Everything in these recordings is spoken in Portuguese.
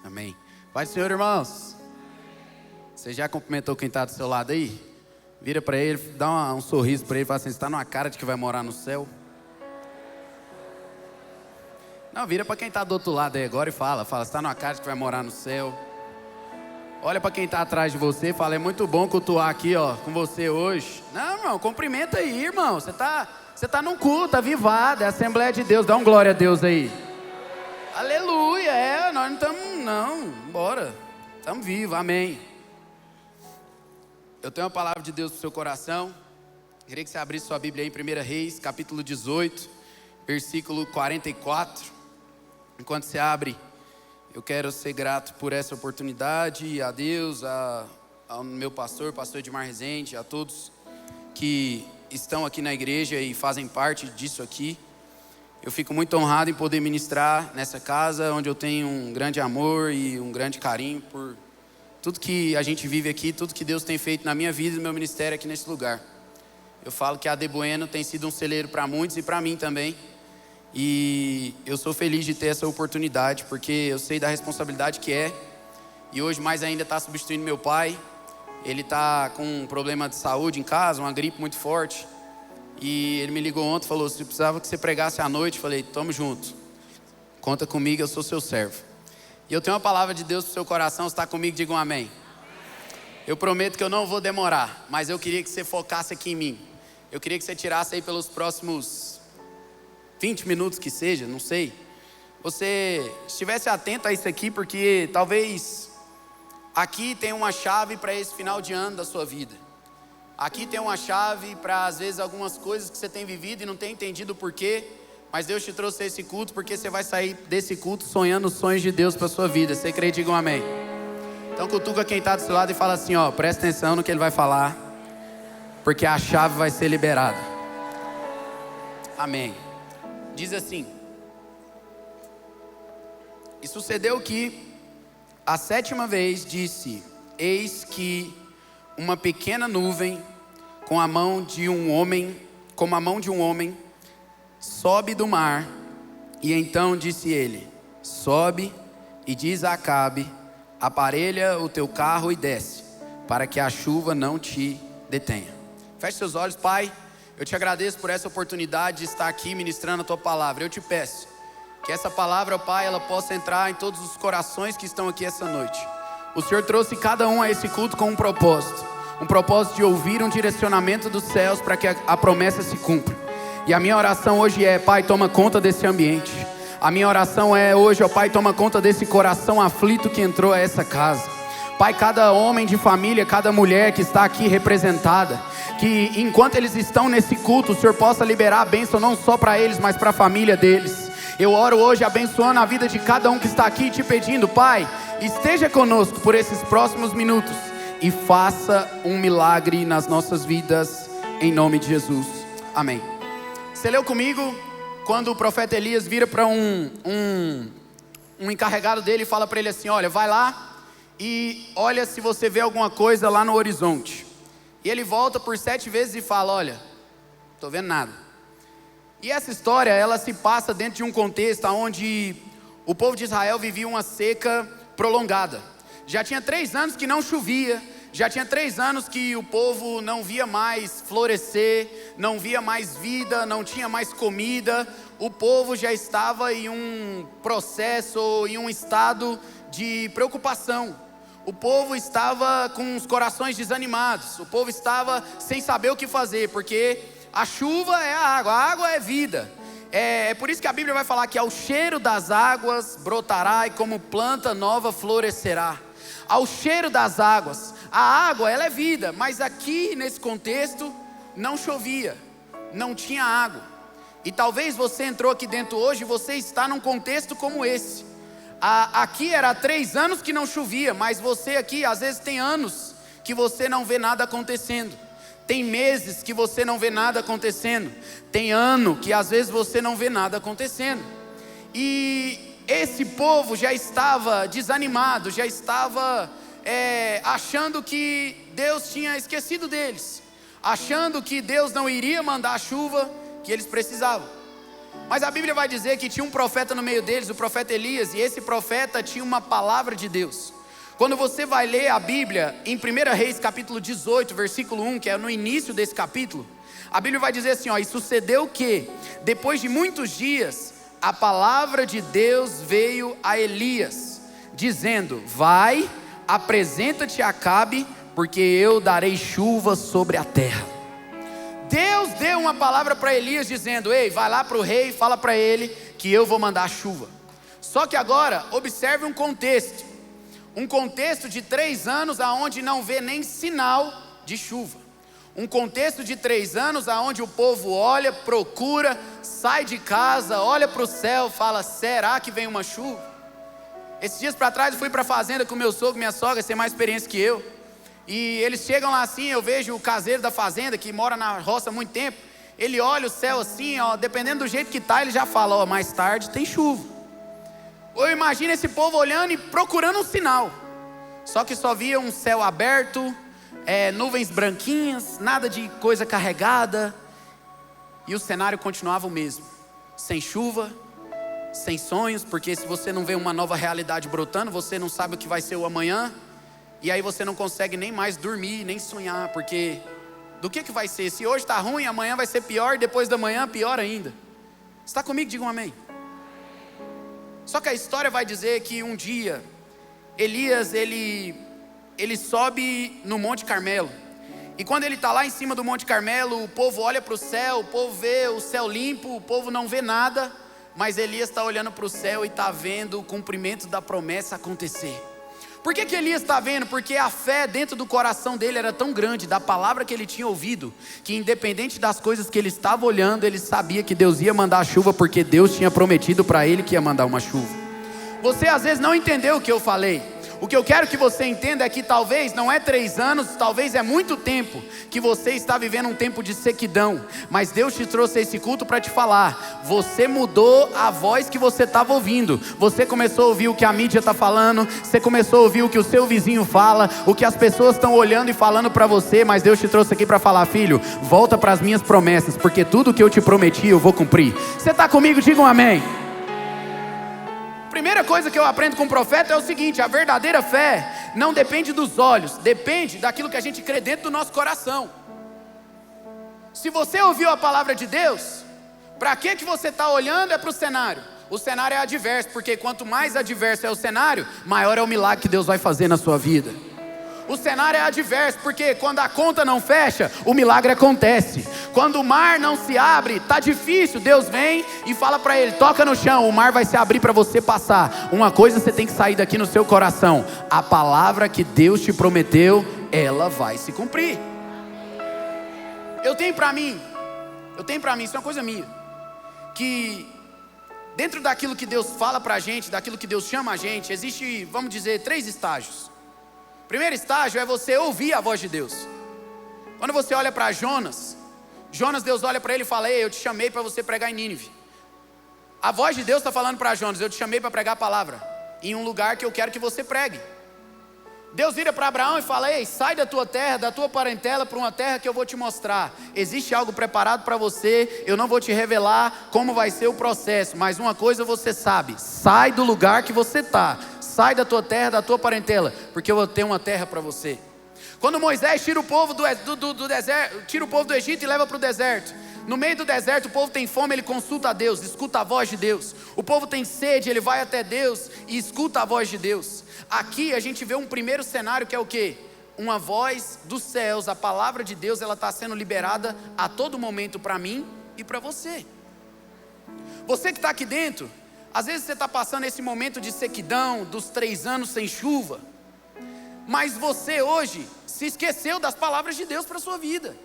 Amém. Pai do Senhor, irmãos. Você já cumprimentou quem está do seu lado aí? Vira para ele, dá um sorriso para ele e fala assim: você está numa cara de que vai morar no céu? Não, vira para quem está do outro lado aí agora e fala, você está numa cara de que vai morar no céu. Olha para quem está atrás de você e fala: é muito bom cultuar aqui, ó, com você hoje. Não, irmão, cumprimenta aí, irmão. Você tá num culto, avivado, é a Assembleia de Deus. Dá um glória a Deus aí. Aleluia, nós não estamos, não, bora. Estamos vivos, amém. Eu tenho uma palavra de Deus para o seu coração. Queria que você abrisse sua Bíblia aí em 1 Reis, capítulo 18, versículo 44. Enquanto você abre, eu quero ser grato por essa oportunidade, a Deus, ao meu pastor Edmar Rezende, a todos que estão aqui na igreja e fazem parte disso aqui. Eu fico muito honrado em poder ministrar nessa casa, onde eu tenho um grande amor e um grande carinho por tudo que a gente vive aqui, tudo que Deus tem feito na minha vida e no meu ministério aqui nesse lugar. Eu falo que a AD Bueno tem sido um celeiro para muitos e para mim também. E eu sou feliz de ter essa oportunidade, porque eu sei da responsabilidade que é. E hoje mais ainda está substituindo meu pai. Ele está com um problema de saúde em casa, uma gripe muito forte. E ele me ligou ontem e falou: se precisava que você pregasse à noite. Eu falei: tamo junto, conta comigo, eu sou seu servo. E eu tenho uma palavra de Deus para o seu coração. Você está comigo? Diga um amém. Eu prometo que eu não vou demorar, mas eu queria que você focasse aqui em mim. Eu queria que você tirasse aí pelos próximos 20 minutos que seja, não sei, você estivesse atento a isso aqui, porque talvez aqui tem uma chave para esse final de ano da sua vida. Aqui tem uma chave para, às vezes, algumas coisas que você tem vivido e não tem entendido o porquê. Mas Deus te trouxe a esse culto porque você vai sair desse culto sonhando os sonhos de Deus para a sua vida. Você crê? Diga um amém. Então cutuca quem está do seu lado e fala assim: ó, presta atenção no que ele vai falar, porque a chave vai ser liberada. Amém. Diz assim: e sucedeu que a 7ª vez disse: eis que uma pequena nuvem como a mão de um homem sobe do mar. E então disse ele: sobe e diz a Acabe: aparelha o teu carro e desce, para que a chuva não te detenha. Feche seus olhos. Pai, eu te agradeço por essa oportunidade de estar aqui ministrando a tua palavra. Eu te peço que essa palavra, Pai, ela possa entrar em todos os corações que estão aqui essa noite. O Senhor trouxe cada um a esse culto com um propósito de ouvir um direcionamento dos céus para que a promessa se cumpra. E a minha oração hoje é: Pai, toma conta desse ambiente. A minha oração é hoje, ó Pai, toma conta desse coração aflito que entrou a essa casa. Pai, cada homem de família, cada mulher que está aqui representada, que enquanto eles estão nesse culto, o Senhor possa liberar a bênção não só para eles, mas para a família deles. Eu oro hoje abençoando a vida de cada um que está aqui, te pedindo: Pai, esteja conosco por esses próximos minutos e faça um milagre nas nossas vidas, em nome de Jesus, amém. Você leu comigo quando o profeta Elias vira para um encarregado dele e fala para ele assim: olha, vai lá e olha se você vê alguma coisa lá no horizonte. E ele volta por 7 vezes e fala: olha, não estou vendo nada. E essa história, ela se passa dentro de um contexto onde o povo de Israel vivia uma seca prolongada. Já tinha 3 anos que não chovia, já tinha 3 anos que o povo não via mais florescer, não via mais vida, não tinha mais comida. O povo já estava em um processo, em um estado de preocupação. O povo estava com os corações desanimados, o povo estava sem saber o que fazer, porque a chuva é a água é vida. É por isso que a Bíblia vai falar que ao cheiro das águas brotará e como planta nova florescerá. Ao cheiro das águas, a água ela é vida, mas aqui nesse contexto não chovia, não tinha água. E talvez você entrou aqui dentro hoje e você está num contexto como esse. Aqui era 3 anos que não chovia, mas você aqui às vezes tem anos que você não vê nada acontecendo. Tem meses que você não vê nada acontecendo. Tem ano que às vezes você não vê nada acontecendo. E esse povo já estava desanimado, já estava achando que Deus tinha esquecido deles, achando que Deus não iria mandar a chuva que eles precisavam. Mas a Bíblia vai dizer que tinha um profeta no meio deles, o profeta Elias, e esse profeta tinha uma palavra de Deus. Quando você vai ler a Bíblia em 1 Reis capítulo 18, versículo 1, que é no início desse capítulo, a Bíblia vai dizer assim, ó: e sucedeu que, depois de muitos dias, a palavra de Deus veio a Elias, dizendo: vai, apresenta-te a Acabe, porque eu darei chuva sobre a terra. Deus deu uma palavra para Elias dizendo: ei, vai lá para o rei e fala para ele que eu vou mandar chuva. Só que agora, observe um contexto de 3 anos aonde não vê nem sinal de chuva. Um contexto de 3 anos aonde o povo olha, procura, sai de casa, olha para o céu, fala: será que vem uma chuva? Esses dias para trás eu fui para a fazenda com meu sogro e minha sogra, tem mais experiência que eu. E eles chegam lá assim, eu vejo o caseiro da fazenda, que mora na roça há muito tempo. Ele olha o céu assim, ó, dependendo do jeito que tá, ele já fala: ó, mais tarde tem chuva. Ou eu imagino esse povo olhando e procurando um sinal. Só que só via um céu aberto, nuvens branquinhas, nada de coisa carregada. E o cenário continuava o mesmo. Sem chuva, sem sonhos, porque se você não vê uma nova realidade brotando, você não sabe o que vai ser o amanhã. E aí você não consegue nem mais dormir, nem sonhar, porque do que vai ser? Se hoje está ruim, amanhã vai ser pior, e depois da manhã pior ainda. Está comigo? Diga um amém. Só que a história vai dizer que um dia Elias, ele sobe no Monte Carmelo. E quando ele está lá em cima do Monte Carmelo, o povo olha para o céu, o povo vê o céu limpo, o povo não vê nada. Mas Elias está olhando para o céu e está vendo o cumprimento da promessa acontecer. Por que Elias está vendo? Porque a fé dentro do coração dele era tão grande, da palavra que ele tinha ouvido, que independente das coisas que ele estava olhando, ele sabia que Deus ia mandar a chuva, porque Deus tinha prometido para ele que ia mandar uma chuva. Você às vezes não entendeu o que eu falei. O que eu quero que você entenda é que talvez não é 3 anos, talvez é muito tempo que você está vivendo um tempo de sequidão. Mas Deus te trouxe esse culto para te falar. Você mudou a voz que você estava ouvindo. Você começou a ouvir o que a mídia está falando. Você começou a ouvir o que o seu vizinho fala, o que as pessoas estão olhando e falando para você. Mas Deus te trouxe aqui para falar: filho, volta para as minhas promessas, porque tudo que eu te prometi eu vou cumprir. Você está comigo? Diga um amém. Primeira coisa que eu aprendo com o profeta é o seguinte: a verdadeira fé não depende dos olhos, depende daquilo que a gente crê dentro do nosso coração. Se você ouviu a palavra de Deus, para que você está olhando? É para o cenário. O cenário é adverso, porque quanto mais adverso é o cenário, maior é o milagre que Deus vai fazer na sua vida. O cenário é adverso, porque quando a conta não fecha, o milagre acontece. Quando o mar não se abre, está difícil, Deus vem e fala para ele: toca no chão, o mar vai se abrir para você passar. Uma coisa você tem que sair daqui no seu coração: a palavra que Deus te prometeu, ela vai se cumprir. Eu tenho para mim, isso é uma coisa minha, que dentro daquilo que Deus fala para a gente, daquilo que Deus chama a gente, existe, vamos dizer, 3 estágios. Primeiro estágio é você ouvir a voz de Deus. Quando você olha para Jonas, Deus olha para ele e fala: ei, eu te chamei para você pregar em Nínive. A voz de Deus está falando para Jonas: eu te chamei para pregar a palavra em um lugar que eu quero que você pregue. Deus vira para Abraão e fala: ei, sai da tua terra, da tua parentela, para uma terra que eu vou te mostrar. Existe algo preparado para você. Eu não vou te revelar como vai ser o processo, mas uma coisa você sabe: sai do lugar que você está. Sai da tua terra, da tua parentela, porque eu vou ter uma terra para você. Quando Moisés tira o povo do deserto, tira o povo do Egito e leva para o deserto. No meio do deserto o povo tem fome, ele consulta a Deus, escuta a voz de Deus. O povo tem sede, ele vai até Deus e escuta a voz de Deus. Aqui a gente vê um primeiro cenário que é o quê? Uma voz dos céus, a palavra de Deus, ela está sendo liberada a todo momento para mim e para você. Você que está aqui dentro, às vezes você está passando esse momento de sequidão, dos 3 anos sem chuva, mas você hoje se esqueceu das palavras de Deus para a sua vida.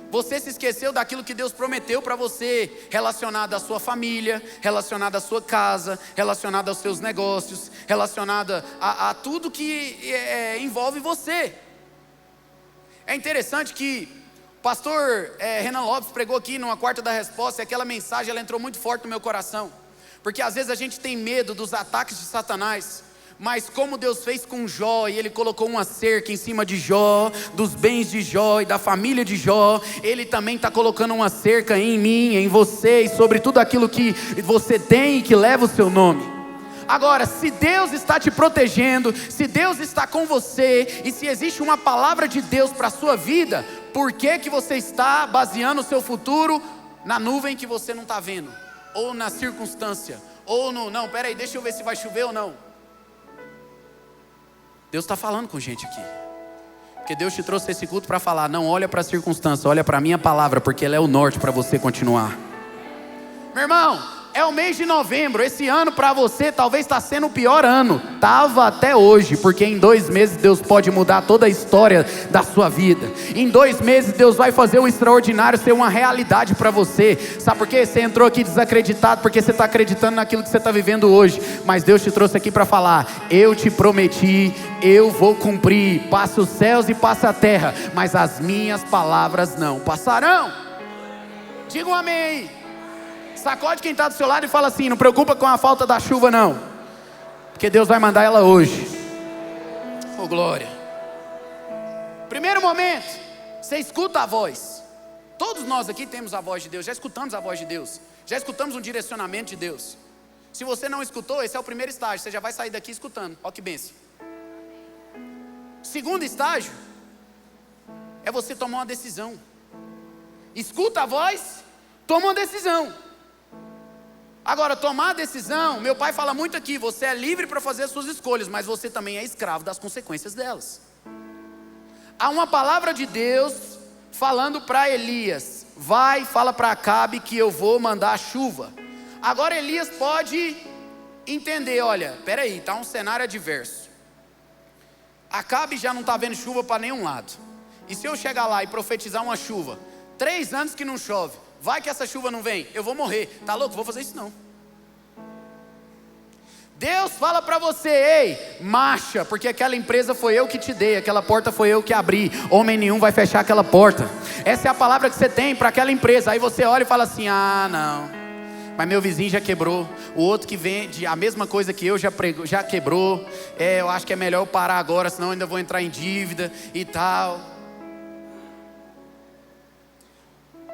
Você se esqueceu daquilo que Deus prometeu para você, relacionado à sua família, relacionado à sua casa, relacionado aos seus negócios, relacionado a tudo que envolve você. É interessante que o pastor Renan Lopes pregou aqui numa quarta da resposta, e aquela mensagem ela entrou muito forte no meu coração. Porque às vezes a gente tem medo dos ataques de Satanás, Mas como Deus fez com Jó, e Ele colocou uma cerca em cima de Jó, dos bens de Jó e da família de Jó, Ele também está colocando uma cerca em mim, em você, e sobre tudo aquilo que você tem e que leva o seu nome. Agora, se Deus está te protegendo, se Deus está com você, e se existe uma palavra de Deus para a sua vida, por que você está baseando o seu futuro na nuvem que você não está vendo? Ou na circunstância? Ou no, não, peraí, deixa eu ver se vai chover ou não. Deus está falando com gente aqui, porque Deus te trouxe esse culto para falar, não olha para a circunstância, olha para a minha palavra, porque ela é o norte para você continuar. Meu irmão, é o mês de novembro, esse ano para você talvez está sendo o pior ano, estava até hoje, porque em 2 meses Deus pode mudar toda a história da sua vida. Em 2 meses Deus vai fazer o extraordinário ser uma realidade para você. Sabe por quê? Você entrou aqui desacreditado, porque você está acreditando naquilo que você está vivendo hoje, mas Deus te trouxe aqui para falar, eu te prometi, eu vou cumprir, passa os céus e passa a terra, mas as minhas palavras não passarão. Diga um amém aí. Sacode quem está do seu lado e fala assim, não preocupa com a falta da chuva não, porque Deus vai mandar ela hoje. Oh glória. Primeiro momento, você escuta a voz. Todos nós aqui temos a voz de Deus, já escutamos a voz de Deus, já escutamos um direcionamento de Deus. Se você não escutou, esse é o primeiro estágio, você já vai sair daqui escutando. Ó que bênção. Segundo estágio, é você tomar uma decisão. Escuta a voz, toma uma decisão. Agora, tomar a decisão, meu pai fala muito aqui, você é livre para fazer as suas escolhas, mas você também é escravo das consequências delas. Há uma palavra de Deus falando para Elias, vai, fala para Acabe que eu vou mandar a chuva. Agora Elias pode entender, olha, peraí, está um cenário adverso. Acabe já não está vendo chuva para nenhum lado. E se eu chegar lá e profetizar uma chuva, 3 anos que não chove, vai que essa chuva não vem, eu vou morrer. Tá louco? Vou fazer isso não. Deus fala para você, ei, marcha, porque aquela empresa foi eu que te dei, aquela porta foi eu que abri, homem nenhum vai fechar aquela porta. Essa é a palavra que você tem para aquela empresa. Aí você olha e fala assim, ah não, mas meu vizinho já quebrou, o outro que vende a mesma coisa que eu já quebrou, eu acho que é melhor eu parar agora, senão eu ainda vou entrar em dívida e tal.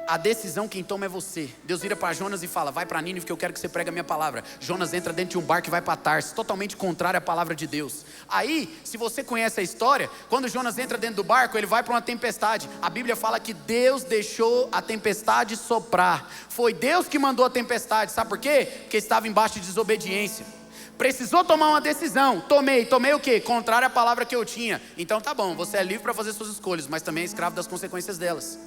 A decisão quem toma é você. Deus vira para Jonas e fala, vai para Nínive que eu quero que você pregue a minha palavra. Jonas entra dentro de um barco e vai para Tarsis, totalmente contrário à palavra de Deus. Aí, se você conhece a história, quando Jonas entra dentro do barco, ele vai para uma tempestade. A Bíblia fala que Deus deixou a tempestade soprar. Foi Deus que mandou a tempestade, sabe por quê? Porque estava embaixo de desobediência. Precisou tomar uma decisão, tomei o quê? Contrário à palavra que eu tinha. Então tá bom, você é livre para fazer suas escolhas, mas também é escravo das consequências delas.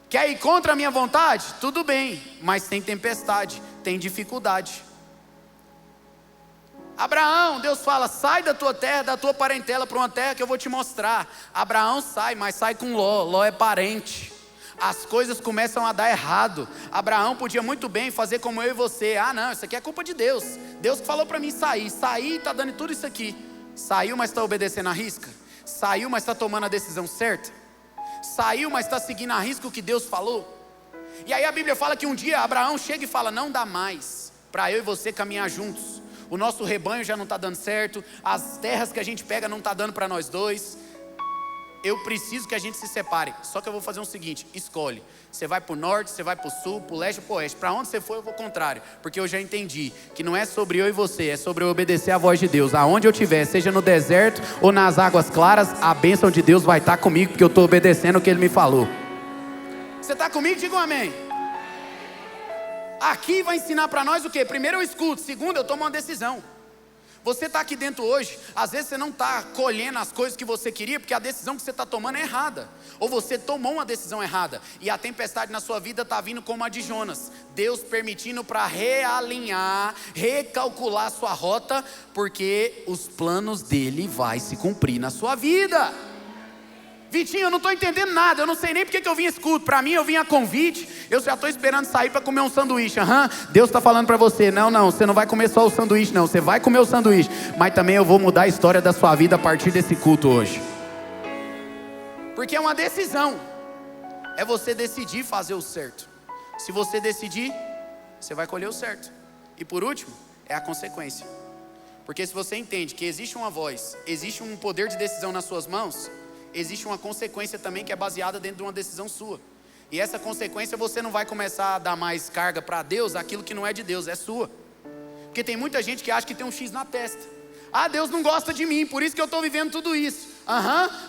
Quer ir contra a minha vontade? Tudo bem, mas tem tempestade, tem dificuldade. Abraão, Deus fala, sai da tua terra, da tua parentela para uma terra que eu vou te mostrar. Abraão sai, mas sai com Ló, Ló é parente. As coisas começam a dar errado. Abraão podia muito bem fazer como eu e você. Ah não, isso aqui é culpa de Deus. Deus falou para mim sair e está dando tudo isso aqui. Saiu, mas está obedecendo a risca? Saiu, mas está tomando a decisão certa? Saiu, mas está seguindo a risca o que Deus falou? E aí a Bíblia fala que um dia Abraão chega e fala, não dá mais para eu e você caminhar juntos. O nosso rebanho já não está dando certo, as terras que a gente pega não está dando para nós dois. Eu preciso que a gente se separe. Só que eu vou fazer o seguinte, escolhe. Você vai para o norte, você vai para o sul, para o leste ou para o oeste. Para onde você for eu vou ao contrário. Porque eu já entendi que não é sobre eu e você, é sobre eu obedecer a voz de Deus. Aonde eu estiver, seja no deserto ou nas águas claras, a bênção de Deus vai estar comigo, porque eu estou obedecendo o que Ele me falou. Você está comigo? Diga um amém. Aqui vai ensinar para nós o quê? Primeiro eu escuto, segundo eu tomo uma decisão. Você está aqui dentro hoje, às vezes você não está colhendo as coisas que você queria, porque a decisão que você está tomando é errada, ou você tomou uma decisão errada, e a tempestade na sua vida está vindo como a de Jonas, Deus permitindo para realinhar, recalcular a sua rota, porque os planos dele vai se cumprir na sua vida. Vitinho, eu não estou entendendo nada, eu não sei nem porque que eu vim escuto. Para mim eu vim a convite, eu já estou esperando sair para comer um sanduíche. Deus está falando para você, não, você não vai comer só o sanduíche não, você vai comer o sanduíche, mas também eu vou mudar a história da sua vida a partir desse culto hoje. Porque é uma decisão, é você decidir fazer o certo. Se você decidir, você vai colher o certo. E por último, é a consequência. Porque se você entende que existe uma voz, existe um poder de decisão nas suas mãos, existe uma consequência também que é baseada dentro de uma decisão sua. E essa consequência você não vai começar a dar mais carga para Deus, aquilo que não é de Deus, é sua. Porque tem muita gente que acha que tem um X na testa. Ah, Deus não gosta de mim, por isso que eu estou vivendo tudo isso.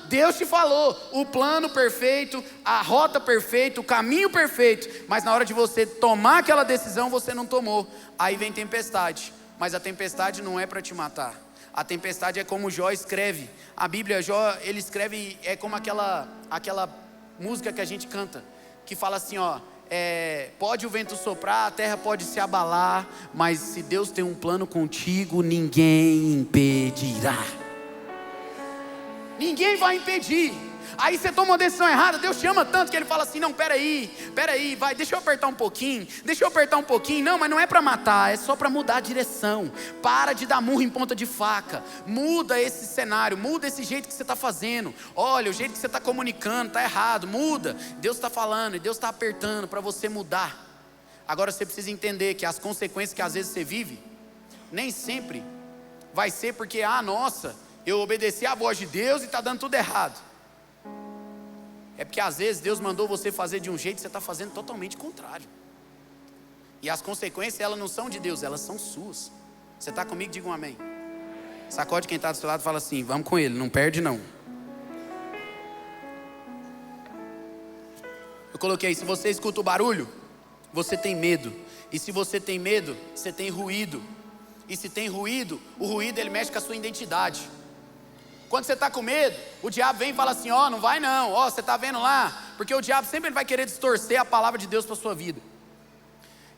Deus te falou o plano perfeito, a rota perfeita, o caminho perfeito, mas na hora de você tomar aquela decisão, você não tomou. Aí vem tempestade, mas a tempestade não é para te matar. A tempestade é como Jó escreve. A Bíblia, Jó, ele escreve, é como aquela música que a gente canta, que fala assim, ó, pode o vento soprar, a terra pode se abalar, mas se Deus tem um plano contigo, ninguém impedirá. Ninguém vai impedir. Aí você toma uma decisão errada, Deus te ama tanto que Ele fala assim, não, peraí, vai, deixa eu apertar um pouquinho, não, mas não é para matar, é só para mudar a direção. Para de dar murro em ponta de faca, muda esse cenário, muda esse jeito que você está fazendo. Olha, o jeito que você está comunicando está errado, muda. Deus está falando e Deus está apertando para você mudar. Agora você precisa entender que as consequências que às vezes você vive, nem sempre vai ser porque, nossa, eu obedeci a voz de Deus e está dando tudo errado. É porque às vezes Deus mandou você fazer de um jeito e você está fazendo totalmente contrário. E as consequências, elas não são de Deus, elas são suas. Você está comigo? Diga um amém. Sacode quem está do seu lado e fala assim, vamos com ele, não perde não. Eu coloquei, se você escuta o barulho, você tem medo. E se você tem medo, você tem ruído. E se tem ruído, o ruído ele mexe com a sua identidade. Quando você está com medo, o diabo vem e fala assim, não vai não, você está vendo lá? Porque o diabo sempre vai querer distorcer a palavra de Deus para a sua vida.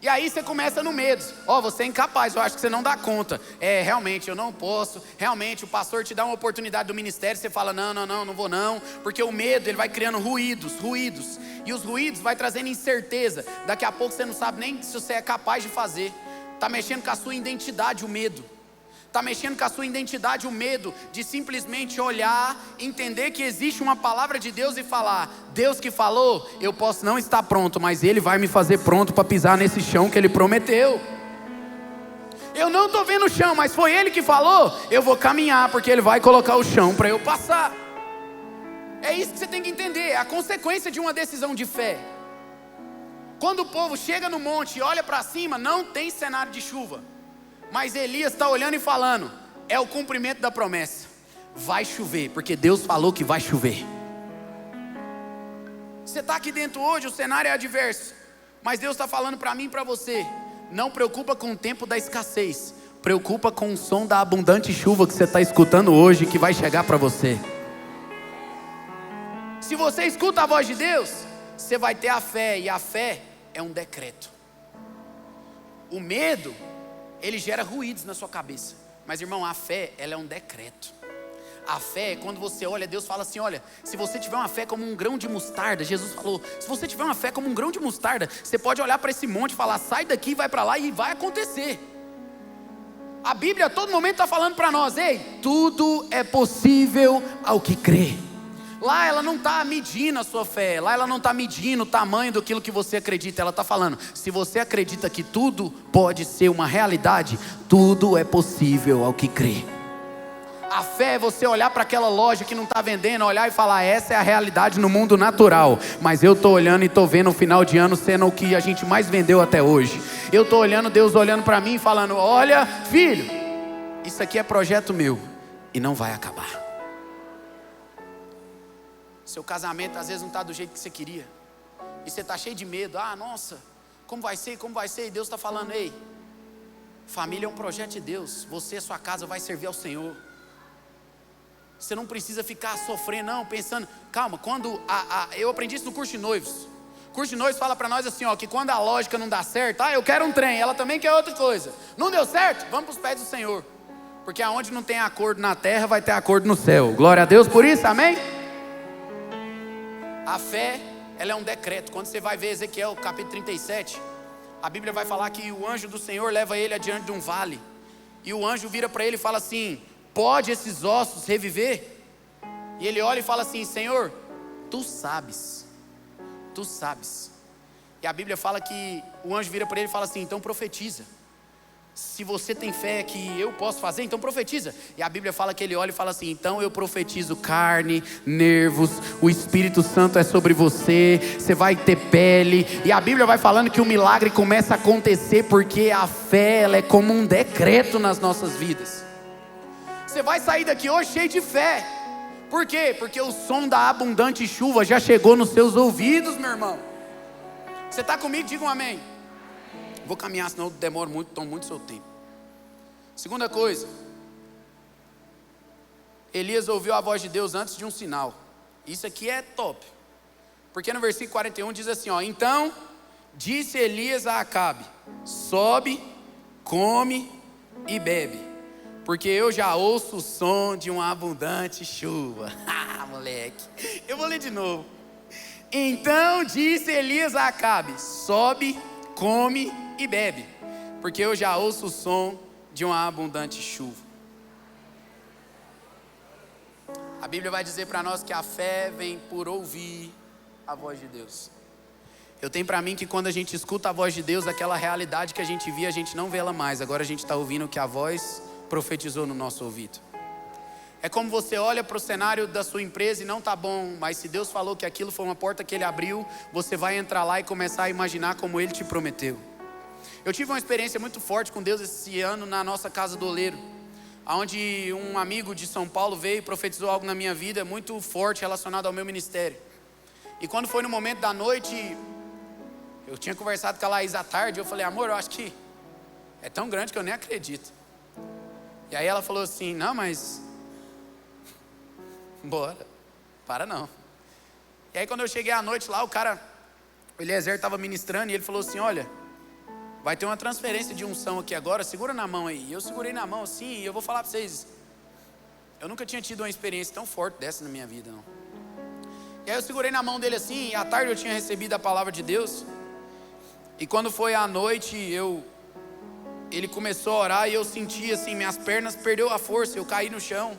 E aí você começa no medo, você é incapaz, eu acho que você não dá conta. Realmente eu não posso, realmente o pastor te dá uma oportunidade do ministério, você fala, não vou não. Porque o medo, ele vai criando ruídos. E os ruídos vai trazendo incerteza. Daqui a pouco você não sabe nem se você é capaz de fazer. Está mexendo com a sua identidade o medo. Está mexendo com a sua identidade o medo de simplesmente olhar, entender que existe uma palavra de Deus e falar, Deus que falou, eu posso não estar pronto, mas Ele vai me fazer pronto para pisar nesse chão que Ele prometeu. Eu não estou vendo o chão, mas foi Ele que falou, eu vou caminhar, porque Ele vai colocar o chão para eu passar. É isso que você tem que entender, é a consequência de uma decisão de fé. Quando o povo chega no monte e olha para cima, não tem cenário de chuva. Mas Elias está olhando e falando, é o cumprimento da promessa. Vai chover, porque Deus falou que vai chover. Você está aqui dentro hoje, o cenário é adverso, mas Deus está falando para mim e para você, não preocupa com o tempo da escassez, preocupa com o som da abundante chuva que você está escutando hoje, que vai chegar para você. Se você escuta a voz de Deus, você vai ter a fé, e a fé é um decreto. O medo, ele gera ruídos na sua cabeça, mas irmão, a fé, ela é um decreto. A fé é quando você olha, Deus fala assim, olha, se você tiver uma fé como um grão de mostarda, Jesus falou, se você tiver uma fé como um grão de mostarda, você pode olhar para esse monte e falar, sai daqui, vai para lá, e vai acontecer. A Bíblia a todo momento está falando para nós, ei, tudo é possível ao que crê. Lá ela não está medindo a sua fé, lá ela não está medindo o tamanho daquilo que você acredita, ela está falando, se você acredita que tudo pode ser uma realidade, tudo é possível ao que crê. A fé é você olhar para aquela loja que não está vendendo, olhar e falar, essa é a realidade no mundo natural, mas eu estou olhando e estou vendo o final de ano sendo o que a gente mais vendeu até hoje. Eu estou olhando, Deus olhando para mim e falando, olha filho, isso aqui é projeto meu e não vai acabar. Seu casamento às vezes não está do jeito que você queria, e você está cheio de medo, nossa, como vai ser, e Deus está falando, ei, família é um projeto de Deus, você e sua casa vai servir ao Senhor. Você não precisa ficar sofrendo não, pensando, calma, quando eu aprendi isso no curso de noivos. O curso de noivos fala para nós assim, que quando a lógica não dá certo, eu quero um trem, ela também quer outra coisa, não deu certo, vamos para os pés do Senhor, porque aonde não tem acordo na terra, vai ter acordo no céu. Glória a Deus por isso, amém? A fé, ela é um decreto. Quando você vai ver Ezequiel capítulo 37, a Bíblia vai falar que o anjo do Senhor leva ele adiante de um vale, e o anjo vira para ele e fala assim, pode esses ossos reviver? E ele olha e fala assim, Senhor, tu sabes. E a Bíblia fala que o anjo vira para ele e fala assim, então profetiza. Se você tem fé que eu posso fazer, então profetiza. E a Bíblia fala que ele olha e fala assim: então eu profetizo carne, nervos, o Espírito Santo é sobre você, você vai ter pele. E a Bíblia vai falando que o milagre começa a acontecer porque a fé, ela é como um decreto nas nossas vidas. Você vai sair daqui hoje cheio de fé. Por quê? Porque o som da abundante chuva já chegou nos seus ouvidos, meu irmão. Você está comigo? Diga um amém. Vou caminhar, senão eu demoro muito, tomo muito seu tempo. Segunda coisa, Elias ouviu a voz de Deus antes de um sinal. Isso aqui é top. Porque no versículo 41 diz assim, ó: então disse Elias a Acabe: sobe, come e bebe, porque eu já ouço o som de uma abundante chuva. Ah, moleque, eu vou ler de novo. Então disse Elias a Acabe: sobe, come e bebe, porque eu já ouço o som de uma abundante chuva. A Bíblia vai dizer para nós que a fé vem por ouvir a voz de Deus. Eu tenho para mim que quando a gente escuta a voz de Deus, aquela realidade que a gente via, a gente não vê ela mais. Agora a gente está ouvindo o que a voz profetizou no nosso ouvido. É como você olha para o cenário da sua empresa e não está bom, mas se Deus falou que aquilo foi uma porta que Ele abriu, você vai entrar lá e começar a imaginar como Ele te prometeu. Eu tive uma experiência muito forte com Deus esse ano na nossa casa do oleiro, onde um amigo de São Paulo veio e profetizou algo na minha vida muito forte relacionado ao meu ministério. E quando foi no momento da noite, eu tinha conversado com a Laís à tarde, eu falei: amor, eu acho que é tão grande que eu nem acredito. E aí ela falou assim: não, mas bora, para não. E aí quando eu cheguei à noite lá, o Eliezer estava ministrando e ele falou assim: olha, vai ter uma transferência de unção aqui agora, segura na mão aí. E eu segurei na mão assim, e eu vou falar para vocês, eu nunca tinha tido uma experiência tão forte dessa na minha vida, não. E aí eu segurei na mão dele assim, e à tarde eu tinha recebido a palavra de Deus. E quando foi à noite, ele começou a orar e eu senti assim, minhas pernas perdeu a força, eu caí no chão.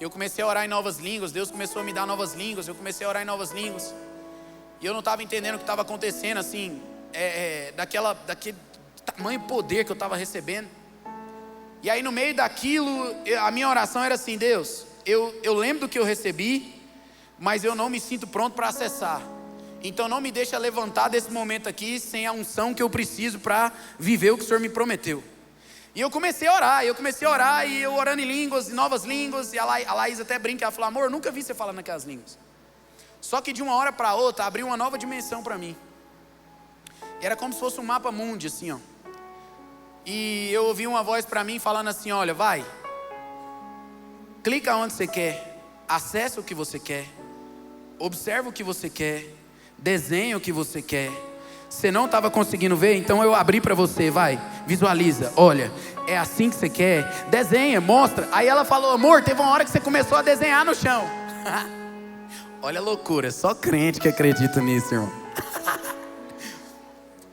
Eu comecei a orar em novas línguas, Deus começou a me dar novas línguas, eu comecei a orar em novas línguas. E eu não estava entendendo o que estava acontecendo, assim, daquele tamanho poder que eu estava recebendo. E aí no meio daquilo, a minha oração era assim: Deus, eu lembro do que eu recebi, mas eu não me sinto pronto para acessar. Então não me deixa levantar desse momento aqui sem a unção que eu preciso para viver o que o Senhor me prometeu. E eu comecei a orar, e eu orando em línguas, em novas línguas. E a Laís até brinca, ela falou: amor, eu nunca vi você falar naquelas línguas. Só que de uma hora para outra, abriu uma nova dimensão para mim. E era como se fosse um mapa mundi, assim, ó. E eu ouvi uma voz para mim falando assim: olha, vai, clica onde você quer, acessa o que você quer, observa o que você quer, desenha o que você quer. Você não estava conseguindo ver? Então eu abri para você, vai, visualiza, olha, é assim que você quer, desenha, mostra. Aí ela falou: amor, teve uma hora que você começou a desenhar no chão. Olha a loucura, só crente que acredita nisso, irmão.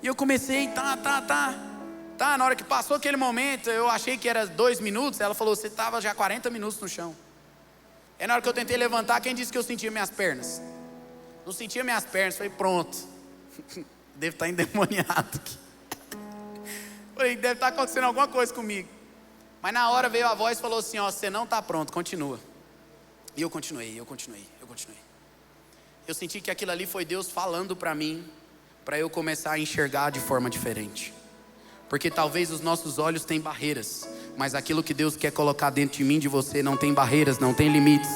E eu comecei, tá, na hora que passou aquele momento, eu achei que era 2 minutos, ela falou: você estava já 40 minutos no chão. E na hora que eu tentei levantar, quem disse que eu sentia minhas pernas? Não sentia minhas pernas, falei: pronto, deve estar endemoniado aqui. Falei: deve estar acontecendo alguma coisa comigo. Mas na hora veio a voz e falou assim: ó, você não está pronto, continua. E eu continuei. Eu senti que aquilo ali foi Deus falando para mim, para eu começar a enxergar de forma diferente. Porque talvez os nossos olhos têm barreiras, mas aquilo que Deus quer colocar dentro de mim, de você, não tem barreiras, não tem limites.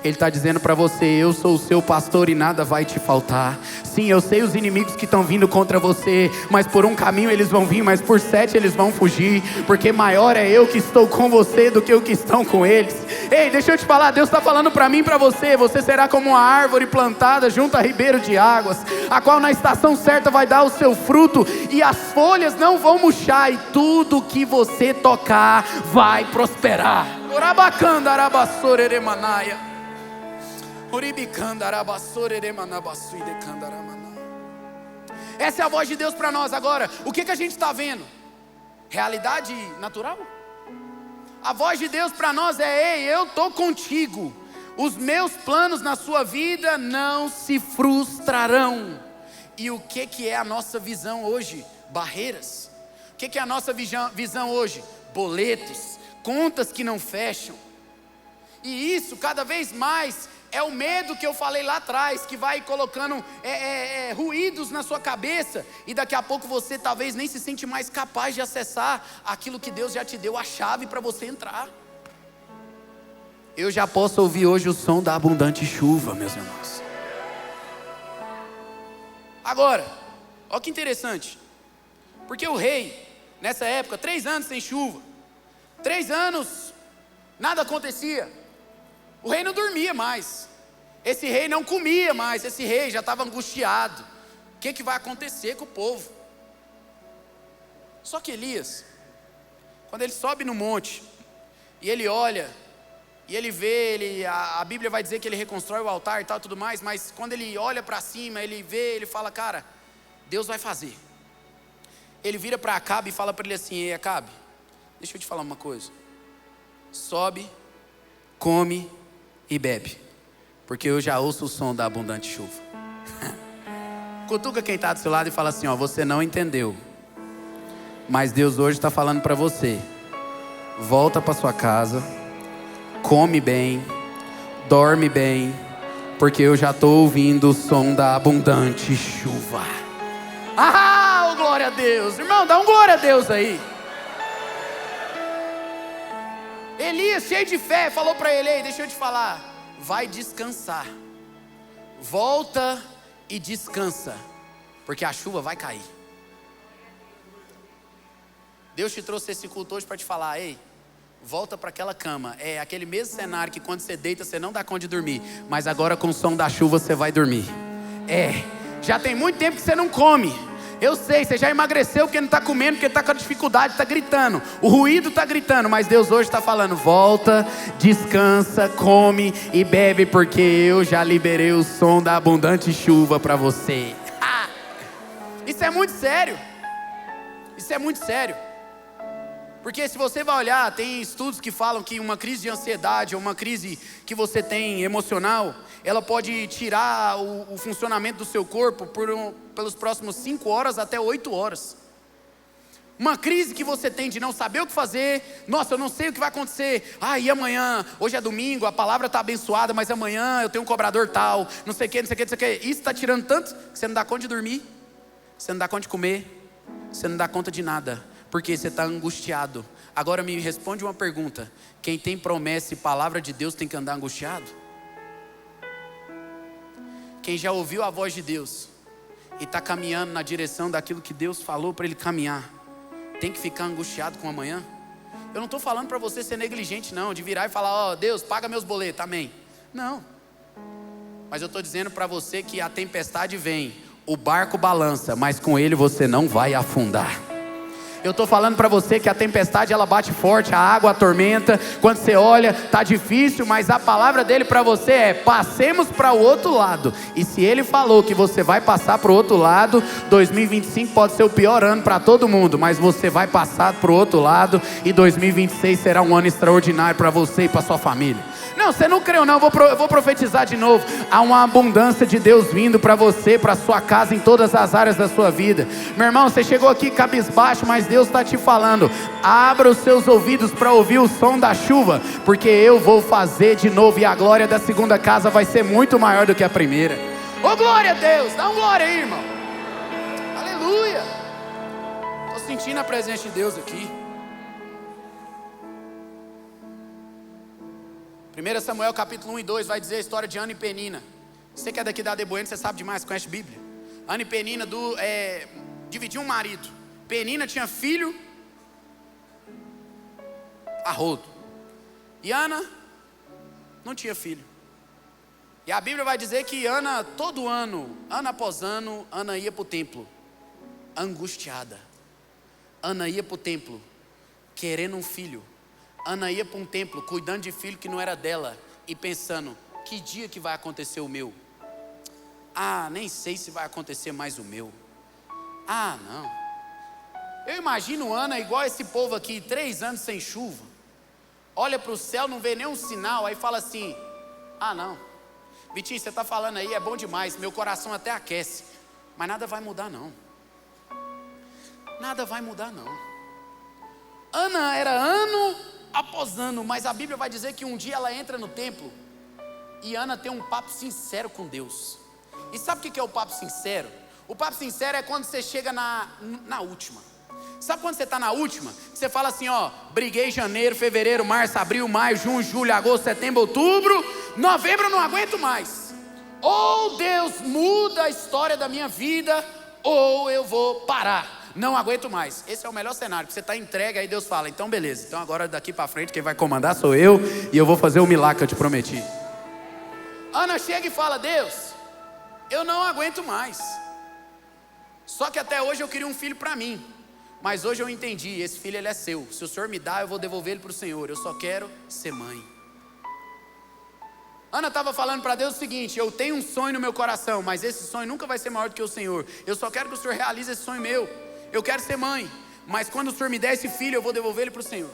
Ele está dizendo para você: eu sou o seu pastor e nada vai te faltar. Sim, eu sei os inimigos que estão vindo contra você, mas por um caminho eles vão vir, mas por 7 eles vão fugir, porque maior é eu que estou com você do que o que estão com eles. Ei, deixa eu te falar, Deus está falando para mim e para você: você será como uma árvore plantada junto a ribeiro de águas, a qual na estação certa vai dar o seu fruto, e as folhas não vão murchar, e tudo que você tocar vai prosperar. Orabacanda arabassore eremanaya. Oribicanda arabassore eremanabassu idecandaramana. Essa é a voz de Deus para nós agora. O que a gente está vendo? Realidade natural? A voz de Deus para nós é: ei, eu estou contigo. Os meus planos na sua vida não se frustrarão. E o que é a nossa visão hoje? Barreiras. que é a nossa visão hoje? Boletos, contas que não fecham. E isso cada vez mais é o medo que eu falei lá atrás, que vai colocando ruídos na sua cabeça, e daqui a pouco você talvez nem se sente mais capaz de acessar aquilo que Deus já te deu a chave para você entrar. Eu já posso ouvir hoje o som da abundante chuva, meus irmãos. Agora, olha que interessante, porque o rei, nessa época, 3 anos sem chuva, 3 anos, nada acontecia. O rei não dormia mais, esse rei não comia mais, esse rei já estava angustiado. O que vai acontecer com o povo? Só que Elias, quando ele sobe no monte, e ele olha, e ele vê, a Bíblia vai dizer que ele reconstrói o altar e tal, tudo mais, mas quando ele olha para cima, ele vê, ele fala, cara, Deus vai fazer. Ele vira para Acabe e fala para ele assim: ei, Acabe, deixa eu te falar uma coisa, sobe, come e bebe, porque eu já ouço o som da abundante chuva. Cutuca quem está do seu lado e fala assim: ó, você não entendeu, mas Deus hoje está falando para você, volta para sua casa, come bem, dorme bem, porque eu já estou ouvindo o som da abundante chuva. Ah, glória a Deus, irmão, dá um glória a Deus aí. Elias, cheio de fé, falou para ele: ei, deixa eu te falar, vai descansar, volta e descansa, porque a chuva vai cair. Deus te trouxe esse culto hoje para te falar: ei, volta para aquela cama. É aquele mesmo cenário que quando você deita você não dá conta de dormir, mas agora com o som da chuva você vai dormir. Já tem muito tempo que você não come. Eu sei, você já emagreceu porque não está comendo, porque está com dificuldade, está gritando, o ruído está gritando, mas Deus hoje está falando: volta, descansa, come e bebe, porque eu já liberei o som da abundante chuva para você. Isso é muito sério. Isso é muito sério. Porque se você vai olhar, tem estudos que falam que uma crise de ansiedade, ou uma crise que você tem emocional, ela pode tirar o funcionamento do seu corpo pelos próximos 5 horas até 8 horas. Uma crise que você tem de não saber o que fazer, nossa, eu não sei o que vai acontecer, e amanhã, hoje é domingo, a palavra está abençoada, mas amanhã eu tenho um cobrador tal, não sei o que, não sei o que, não sei o que. Isso está tirando tanto que você não dá conta de dormir, você não dá conta de comer, você não dá conta de nada, porque você está angustiado. Agora me responde uma pergunta: quem tem promessa e palavra de Deus tem que andar angustiado? Quem já ouviu a voz de Deus e está caminhando na direção daquilo que Deus falou para ele caminhar, tem que ficar angustiado com amanhã? Eu não estou falando para você ser negligente não, de virar e falar: ó, Deus, paga meus boletos, amém. Não, mas eu estou dizendo para você que a tempestade vem, o barco balança, mas com ele você não vai afundar. Eu estou falando para você que a tempestade ela bate forte, a água, a tormenta, quando você olha, está difícil, mas a palavra dele para você é: passemos para o outro lado. E se ele falou que você vai passar para o outro lado, 2025 pode ser o pior ano para todo mundo, mas você vai passar para o outro lado, e 2026 será um ano extraordinário para você e para sua família. Não, você não creu não, eu vou profetizar de novo. Há uma abundância de Deus vindo para você, para sua casa, em todas as áreas da sua vida. Meu irmão, você chegou aqui cabisbaixo, mas Deus está te falando: abra os seus ouvidos para ouvir o som da chuva, porque eu vou fazer de novo, e a glória da segunda casa vai ser muito maior do que a primeira. Ô glória a Deus, dá um glória aí, irmão. Aleluia. Estou sentindo a presença de Deus aqui. 1 Samuel capítulo 1 e 2 vai dizer a história de Ana e Penina. Você que é daqui da Adeboeno, você sabe demais, conhece a Bíblia. Ana e Penina dividiam um marido. Penina tinha filho a rodo, e Ana não tinha filho. E a Bíblia vai dizer que Ana, todo ano, ano após ano, Ana ia para o templo angustiada. Ana ia para o templo querendo um filho. Ana ia para um templo cuidando de filho que não era dela e pensando: que dia que vai acontecer o meu? Nem sei se vai acontecer mais o meu. Não. Eu imagino Ana igual esse povo aqui, 3 anos sem chuva. Olha para o céu, não vê nenhum sinal, aí fala assim: não, Vitinho, você está falando aí, é bom demais, meu coração até aquece, mas nada vai mudar não. Nada vai mudar não. Ana era ano após ano, mas a Bíblia vai dizer que um dia ela entra no templo e Ana tem um papo sincero com Deus. E sabe o que é o papo sincero? O papo sincero é quando você chega na última. Sabe quando você está na última? Você fala assim, ó, briguei janeiro, fevereiro, março, abril, maio, junho, julho, agosto, setembro, outubro, novembro eu não aguento mais. Ou Deus muda a história da minha vida, ou eu vou parar, não aguento mais. Esse é o melhor cenário, que você está entregue, aí Deus fala, então beleza, então agora daqui para frente quem vai comandar sou eu, e eu vou fazer o milagre que eu te prometi. Ana chega e fala, Deus, eu não aguento mais. Só que até hoje eu queria um filho para mim, mas hoje eu entendi, esse filho ele é seu. Se o Senhor me dá, eu vou devolver ele para o Senhor. Eu só quero ser mãe. Ana estava falando para Deus o seguinte, eu tenho um sonho no meu coração, mas esse sonho nunca vai ser maior do que o Senhor. Eu só quero que o Senhor realize esse sonho meu. Eu quero ser mãe, mas quando o Senhor me der esse filho, eu vou devolver ele para o Senhor.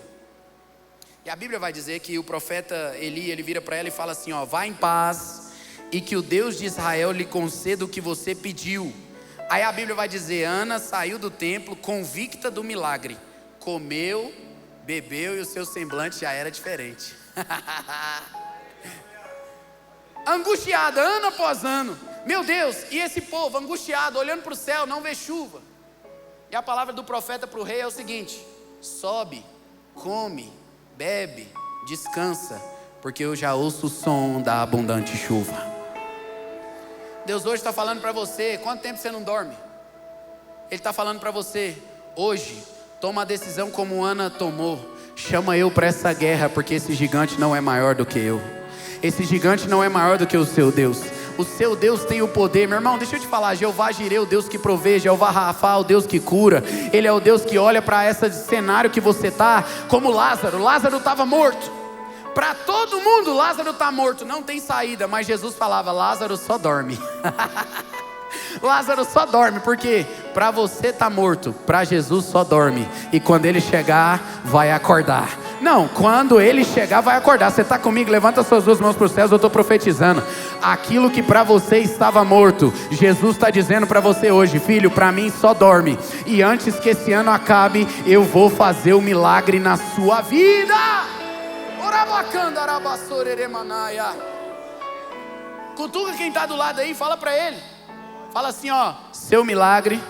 E a Bíblia vai dizer que o profeta Eli, ele vira para ela e fala assim, ó, vá em paz e que o Deus de Israel lhe conceda o que você pediu. Aí a Bíblia vai dizer, Ana saiu do templo convicta do milagre, comeu, bebeu e o seu semblante já era diferente. Angustiada, ano após ano, meu Deus, e esse povo angustiado, olhando para o céu, não vê chuva. E a palavra do profeta para o rei é o seguinte, sobe, come, bebe, descansa, porque eu já ouço o som da abundante chuva. Deus hoje está falando para você, quanto tempo você não dorme? Ele está falando para você, hoje, toma a decisão como Ana tomou, chama eu para essa guerra, porque esse gigante não é maior do que eu. Esse gigante não é maior do que o seu Deus. O seu Deus tem o poder, meu irmão, deixa eu te falar, Jeová Jireh, o Deus que provê, Jeová Rafa, o Deus que cura. Ele é o Deus que olha para esse cenário que você está, como Lázaro. Lázaro estava morto. Para todo mundo, Lázaro está morto, não tem saída. Mas Jesus falava, Lázaro só dorme. Lázaro só dorme, porque para você está morto, para Jesus só dorme. E quando ele chegar, vai acordar. Não, quando ele chegar, vai acordar. Você está comigo? Levanta suas duas mãos para os céus, eu estou profetizando. Aquilo que para você estava morto, Jesus está dizendo para você hoje, filho, para mim só dorme. E antes que esse ano acabe, eu vou fazer o milagre na sua vida. Cutuca quem está do lado aí, fala para ele. Fala assim, ó, seu milagre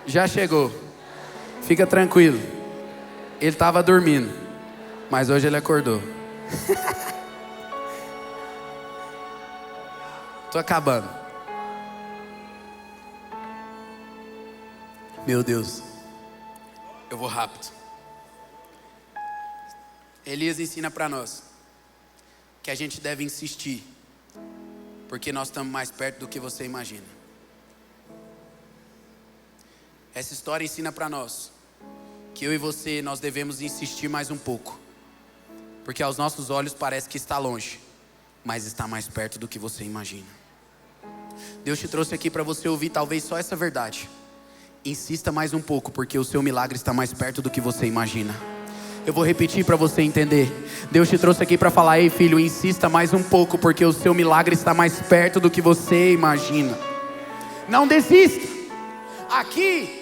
já chegou. Fica tranquilo. Ele estava dormindo, mas hoje ele acordou. Tô acabando. Meu Deus, eu vou rápido. Elias ensina para nós que a gente deve insistir, porque nós estamos mais perto do que você imagina. Essa história ensina para nós que eu e você, nós devemos insistir mais um pouco, porque aos nossos olhos parece que está longe, mas está mais perto do que você imagina. Deus te trouxe aqui para você ouvir talvez só essa verdade. Insista mais um pouco, porque o seu milagre está mais perto do que você imagina. Eu vou repetir para você entender. Deus te trouxe aqui para falar, ei filho, insista mais um pouco, porque o seu milagre está mais perto do que você imagina. Não desista. Aqui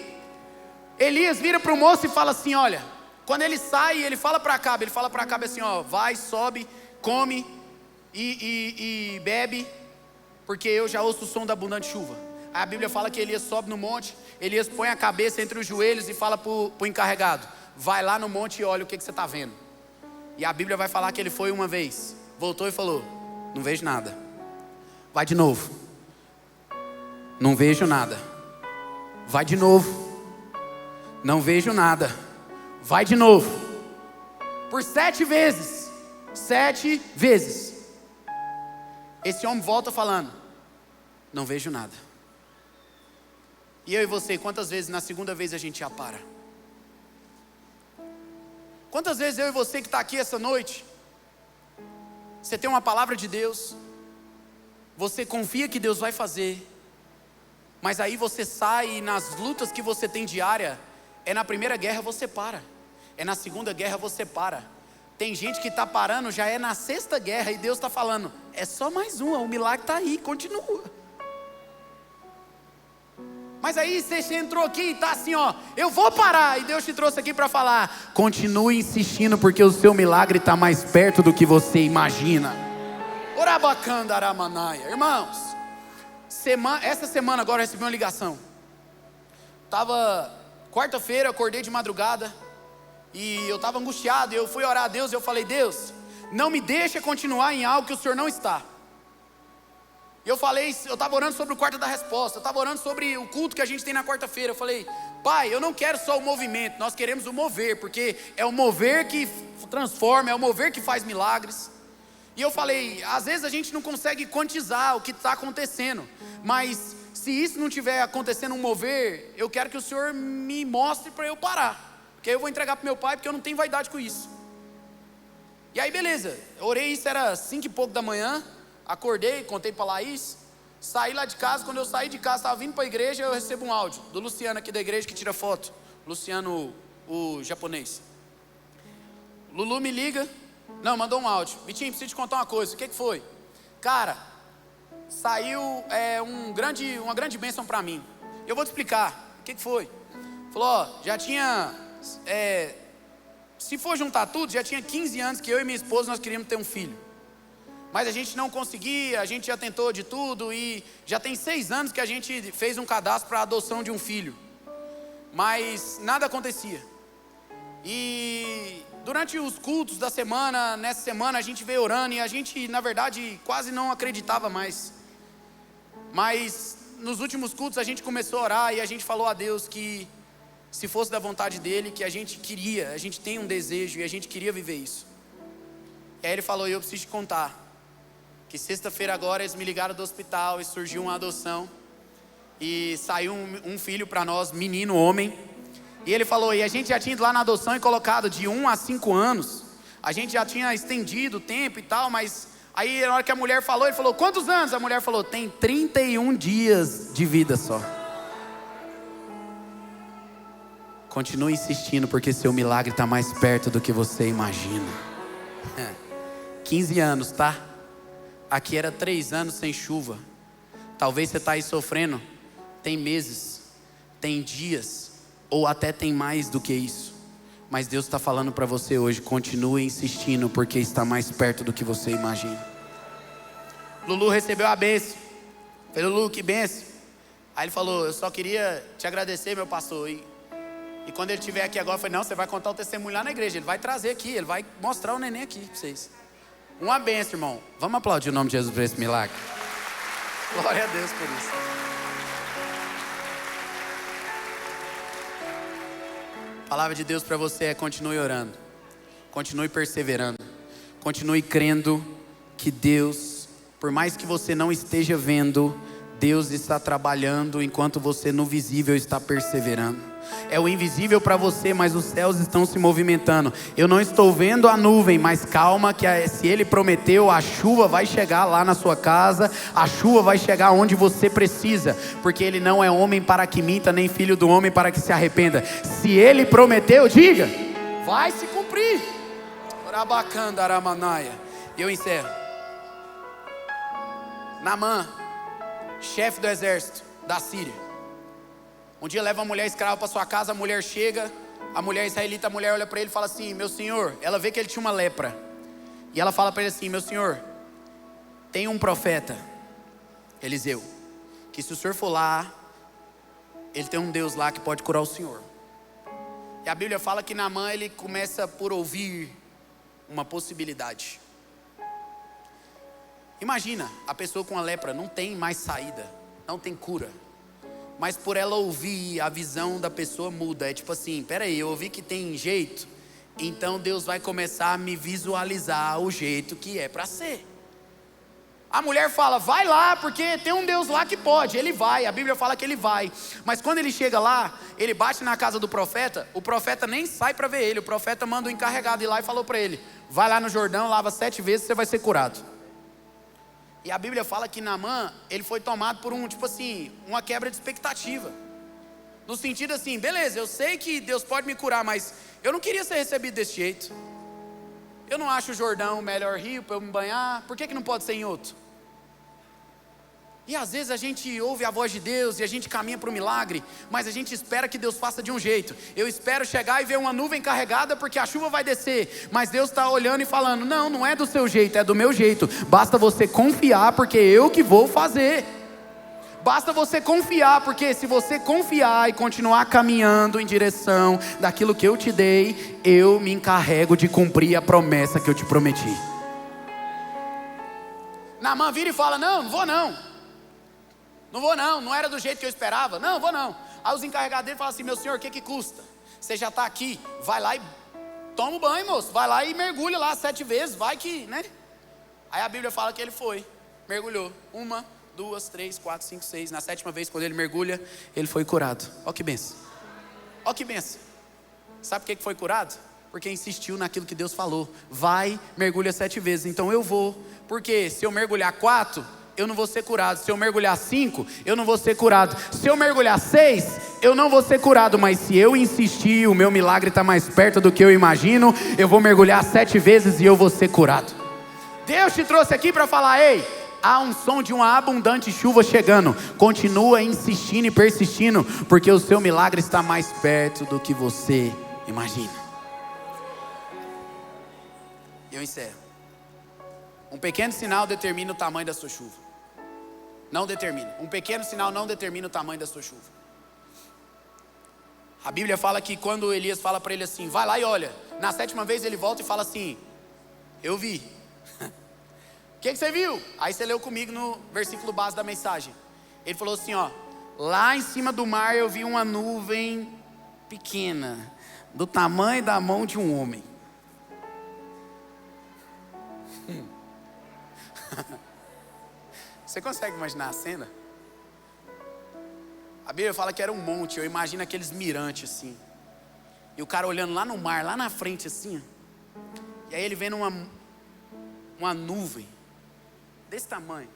Elias vira para o moço e fala assim, olha, quando ele sai, ele fala para Acabe, assim, ó, vai, sobe, come e bebe, porque eu já ouço o som da abundante chuva. Aí a Bíblia fala que Elias sobe no monte, Elias põe a cabeça entre os joelhos e fala para o encarregado, vai lá no monte e olha o que você está vendo. E a Bíblia vai falar que ele foi uma vez, voltou e falou, não vejo nada. Vai de novo, não vejo nada. Vai de novo, não vejo nada. Vai de novo, por 7 vezes. 7 vezes. Esse homem volta falando, não vejo nada. E eu e você, quantas vezes na segunda vez a gente já para? Quantas vezes eu e você que está aqui essa noite, você tem uma palavra de Deus, você confia que Deus vai fazer, mas aí você sai e nas lutas que você tem diária, na primeira guerra você para, na segunda guerra você para. Tem gente que está parando, já na 6ª guerra e Deus está falando, é só mais uma, o milagre está aí, continua. Mas aí você entrou aqui e está assim, ó, eu vou parar. E Deus te trouxe aqui para falar, continue insistindo, porque o seu milagre está mais perto do que você imagina. Orabacanda aramanaia. Irmãos, essa semana agora eu recebi uma ligação. Tava quarta-feira, acordei de madrugada e eu estava angustiado. Eu fui orar a Deus e eu falei, Deus, não me deixa continuar em algo que o Senhor não está. Eu falei, eu estava orando sobre o quarto da resposta, eu estava orando sobre o culto que a gente tem na quarta-feira. Eu falei, Pai, eu não quero só o movimento, nós queremos o mover, porque é o mover que transforma, é o mover que faz milagres. E eu falei, às vezes a gente não consegue quantizar o que está acontecendo, mas se isso não estiver acontecendo um mover, eu quero que o Senhor me mostre para eu parar, porque aí eu vou entregar para meu pai, porque eu não tenho vaidade com isso. E aí beleza, eu orei, isso era 5 e pouco da manhã. Acordei, contei para Laís, saí lá de casa. Quando eu saí de casa, estava vindo para a igreja, eu recebo um áudio do Luciano aqui da igreja que tira foto. Luciano, o japonês. Lulu me liga, não, mandou um áudio. Vitinho, preciso te contar uma coisa. O que foi? Cara, saiu uma grande bênção para mim. Eu vou te explicar. O que foi? Falou, ó, já tinha, se for juntar tudo, já tinha 15 anos que eu e minha esposa nós queríamos ter um filho. Mas a gente não conseguia, a gente já tentou de tudo e já tem 6 anos que a gente fez um cadastro para a adoção de um filho. Mas nada acontecia. E durante os cultos da semana, nessa semana a gente veio orando e a gente, na verdade, quase não acreditava mais. Mas nos últimos cultos a gente começou a orar e a gente falou a Deus que se fosse da vontade dEle, que a gente queria, a gente tem um desejo e a gente queria viver isso. E aí Ele falou, eu preciso te contar. Que sexta-feira agora eles me ligaram do hospital e surgiu uma adoção. E saiu um filho para nós, menino, homem. E ele falou, e a gente já tinha ido lá na adoção e colocado de 1 a 5 anos. A gente já tinha estendido o tempo e tal, mas aí na hora que a mulher falou, ele falou, quantos anos? A mulher falou, tem 31 dias de vida só. Continue insistindo, porque seu milagre está mais perto do que você imagina. 15 anos, tá? Aqui era 3 anos sem chuva. Talvez você está aí sofrendo. Tem meses, tem dias, ou até tem mais do que isso. Mas Deus está falando para você hoje, continue insistindo, porque está mais perto do que você imagina. Lulu recebeu a bênção. Falei, Lulu, que bênção. Aí ele falou, eu só queria te agradecer, meu pastor. E quando ele estiver aqui agora, eu falei, não, você vai contar o testemunho lá na igreja. Ele vai trazer aqui, ele vai mostrar o neném aqui para vocês. Uma bênção, irmão. Vamos aplaudir o nome de Jesus por esse milagre. Glória a Deus por isso. A palavra de Deus para você é: continue orando, continue perseverando, continue crendo que Deus, por mais que você não esteja vendo, Deus está trabalhando enquanto você no visível está perseverando. É o invisível para você, mas os céus estão se movimentando. Eu não estou vendo a nuvem, mas calma que se Ele prometeu, a chuva vai chegar lá na sua casa, a chuva vai chegar onde você precisa, porque Ele não é homem para que minta, nem filho do homem para que se arrependa. Se Ele prometeu, diga, vai se cumprir. Orabacanda aramanaia. E eu encerro. Naamã, chefe do exército da Síria, um dia leva uma mulher escrava para sua casa. A mulher chega, a mulher israelita, a mulher olha para ele e fala assim, meu senhor, ela vê que ele tinha uma lepra, e ela fala para ele assim, meu senhor, tem um profeta, Eliseu, que se o senhor for lá, ele tem um Deus lá que pode curar o senhor. E a Bíblia fala que Naamã, ele começa por ouvir uma possibilidade. Imagina, a pessoa com a lepra não tem mais saída, não tem cura, mas por ela ouvir, a visão da pessoa muda. É tipo assim, peraí, eu ouvi que tem jeito, então Deus vai começar a me visualizar o jeito que é para ser. A mulher fala, vai lá, porque tem um Deus lá que pode. Ele vai, a Bíblia fala que ele vai. Mas quando ele chega lá, ele bate na casa do profeta, o profeta nem sai para ver ele. O profeta manda o encarregado ir lá e falou para ele, vai lá no Jordão, lava 7 vezes, você vai ser curado. E a Bíblia fala que Naamã, ele foi tomado por uma quebra de expectativa. No sentido assim, beleza, eu sei que Deus pode me curar, mas eu não queria ser recebido desse jeito. Eu não acho o Jordão o melhor rio para eu me banhar, por que não pode ser em outro? E às vezes a gente ouve a voz de Deus e a gente caminha para o milagre, mas a gente espera que Deus faça de um jeito. Eu espero chegar e ver uma nuvem carregada porque a chuva vai descer, mas Deus está olhando e falando: não, não é do seu jeito, é do meu jeito. Basta você confiar, porque eu que vou fazer. Basta você confiar, porque se você confiar e continuar caminhando em direção daquilo que eu te dei, eu me encarrego de cumprir a promessa que eu te prometi. Naamã vira e fala: não, não vou não. Não vou não, não era do jeito que eu esperava. Não, vou não. Aí os encarregados dele falam assim: meu senhor, o que custa? Você já está aqui, vai lá e toma um banho, moço. Vai lá e mergulha lá 7 vezes, vai que, né? Aí a Bíblia fala que ele foi, mergulhou 1, 2, 3, 4, 5, 6. Na 7ª vez, quando ele mergulha, ele foi curado. Ó que benção. Ó que benção. Sabe por que foi curado? Porque insistiu naquilo que Deus falou. Vai, mergulha 7 vezes. Então eu vou, porque se eu mergulhar 4, eu não vou ser curado. Se eu mergulhar 5, eu não vou ser curado. Se eu mergulhar 6, eu não vou ser curado. Mas se eu insistir, o meu milagre está mais perto do que eu imagino, eu vou mergulhar 7 vezes e eu vou ser curado. Deus te trouxe aqui para falar: ei, há um som de uma abundante chuva chegando. Continua insistindo e persistindo, porque o seu milagre está mais perto do que você imagina. Eu encerro. Um pequeno sinal determina o tamanho da sua chuva. Não determina. Um pequeno sinal não determina o tamanho da sua chuva. A Bíblia fala que quando Elias fala para ele assim: vai lá e olha. Na 7ª vez ele volta e fala assim: eu vi. O que você viu? Aí você leu comigo no versículo base da mensagem. Ele falou assim: ó, lá em cima do mar eu vi uma nuvem pequena, do tamanho da mão de um homem. Você consegue imaginar a cena? A Bíblia fala que era um monte. Eu imagino aqueles mirantes assim, e o cara olhando lá no mar, lá na frente assim, e aí ele vendo uma nuvem desse tamanho.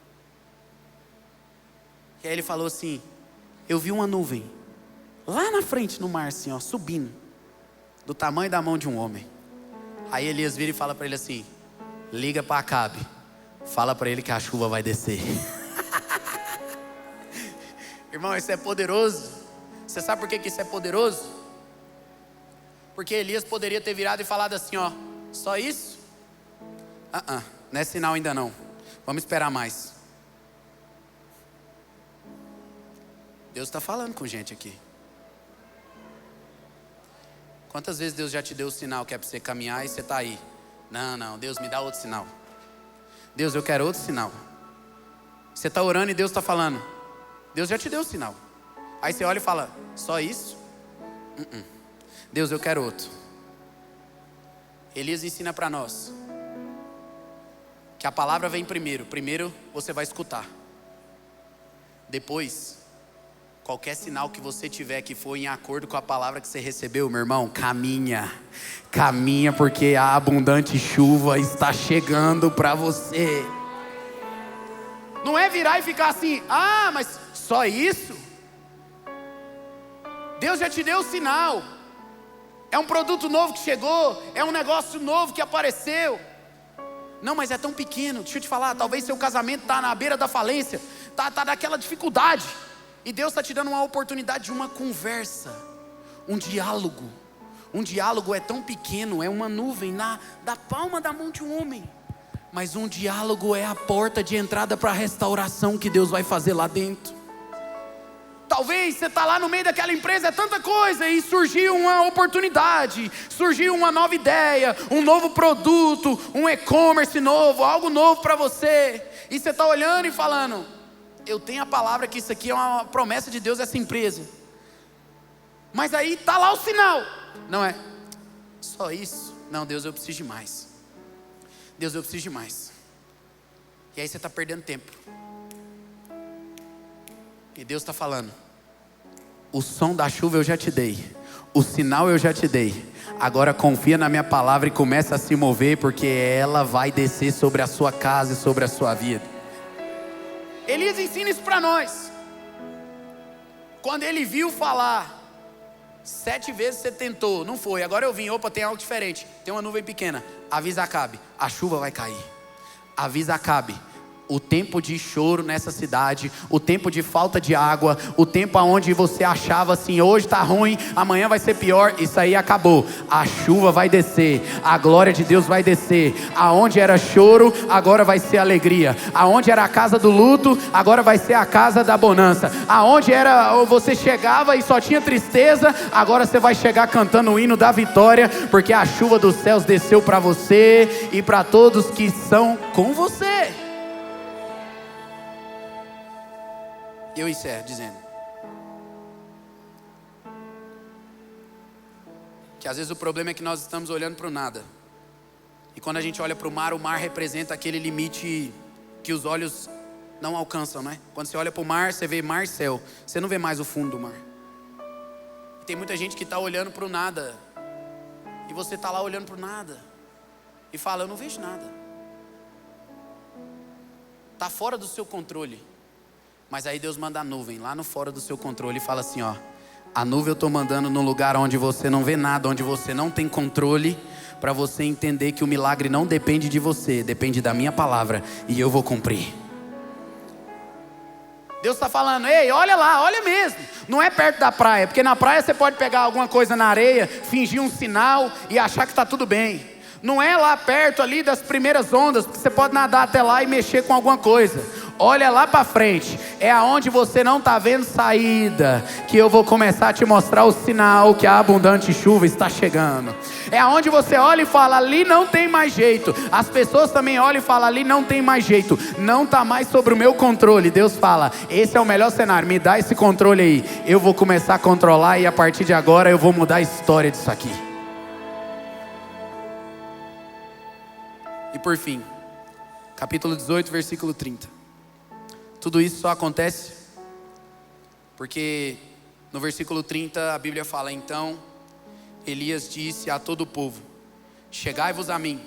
E aí ele falou assim: eu vi uma nuvem lá na frente no mar assim, ó, subindo, do tamanho da mão de um homem. Aí Elias vira e fala para ele assim: liga para Acabe, fala para ele que a chuva vai descer. Irmão, isso é poderoso. Você sabe por que isso é poderoso? Porque Elias poderia ter virado e falado assim: ó, só isso? Não é sinal ainda não, vamos esperar mais. Deus está falando com gente aqui. Quantas vezes Deus já te deu o sinal que é para você caminhar e você está aí? Não, Deus me dá outro sinal. Deus, eu quero outro sinal. Você está orando e Deus está falando: Deus já te deu o sinal. Aí você olha e fala: só isso? Deus, eu quero outro. Elias ensina para nós que a palavra vem primeiro. Primeiro você vai escutar. Depois, qualquer sinal que você tiver que for em acordo com a palavra que você recebeu, meu irmão, caminha. Caminha, porque a abundante chuva está chegando para você. Não é virar e ficar assim: ah, mas só isso? Deus já te deu o sinal. É um produto novo que chegou, é um negócio novo que apareceu. Não, mas é tão pequeno. Deixa eu te falar, talvez seu casamento está na beira da falência, tá naquela dificuldade, e Deus está te dando uma oportunidade de uma conversa, um diálogo. Um diálogo é tão pequeno, é uma nuvem da palma da mão de um homem. Mas um diálogo é a porta de entrada para a restauração que Deus vai fazer lá dentro. Talvez você está lá no meio daquela empresa, é tanta coisa, e surgiu uma oportunidade, surgiu uma nova ideia, um novo produto, um e-commerce novo, algo novo para você. E você está olhando e falando: eu tenho a palavra que isso aqui é uma promessa de Deus, essa empresa. Mas aí está lá o sinal. Não é só isso? Não, Deus, eu preciso de mais. Deus, eu preciso de mais. E aí você está perdendo tempo. E Deus está falando: o som da chuva eu já te dei, o sinal eu já te dei. Agora confia na minha palavra e começa a se mover, porque ela vai descer sobre a sua casa e sobre a sua vida. Elias ensina isso para nós. Quando ele viu falar: 7 vezes você tentou, não foi, agora eu vim, opa, tem algo diferente, tem uma nuvem pequena. Avisa Acabe, a chuva vai cair. Avisa Acabe, o tempo de choro nessa cidade, o tempo de falta de água, o tempo onde você achava assim, hoje está ruim, amanhã vai ser pior, isso aí acabou. A chuva vai descer, a glória de Deus vai descer. Aonde era choro, agora vai ser alegria. Aonde era a casa do luto, agora vai ser a casa da bonança. Aonde era você chegava e só tinha tristeza, agora você vai chegar cantando o hino da vitória, porque a chuva dos céus desceu para você e para todos que são com você. E eu encerro dizendo que às vezes o problema é que nós estamos olhando para o nada. E quando a gente olha para o mar representa aquele limite que os olhos não alcançam, né? Quando você olha para o mar, você vê mar e céu. Você não vê mais o fundo do mar. E tem muita gente que está olhando para o nada. E você está lá olhando para o nada. E fala, eu não vejo nada. Está fora do seu controle. Mas aí Deus manda a nuvem lá no fora do seu controle e fala assim, ó, a nuvem eu estou mandando num lugar onde você não vê nada, onde você não tem controle, para você entender que o milagre não depende de você, depende da minha palavra e eu vou cumprir. Deus está falando, ei, olha lá, olha mesmo, não é perto da praia, porque na praia você pode pegar alguma coisa na areia, fingir um sinal e achar que está tudo bem. Não é lá perto ali das primeiras ondas, porque você pode nadar até lá e mexer com alguma coisa. Olha lá para frente, é aonde você não está vendo saída, que eu vou começar a te mostrar o sinal que a abundante chuva está chegando. É aonde você olha e fala, ali não tem mais jeito. As pessoas também olham e falam, ali não tem mais jeito, não está mais sobre o meu controle. Deus fala, esse é o melhor cenário, me dá esse controle aí. Eu vou começar a controlar e a partir de agora eu vou mudar a história disso aqui. E por fim, capítulo 18, versículo 30. Tudo isso só acontece porque no versículo 30 a Bíblia fala, então Elias disse a todo o povo, chegai-vos a mim.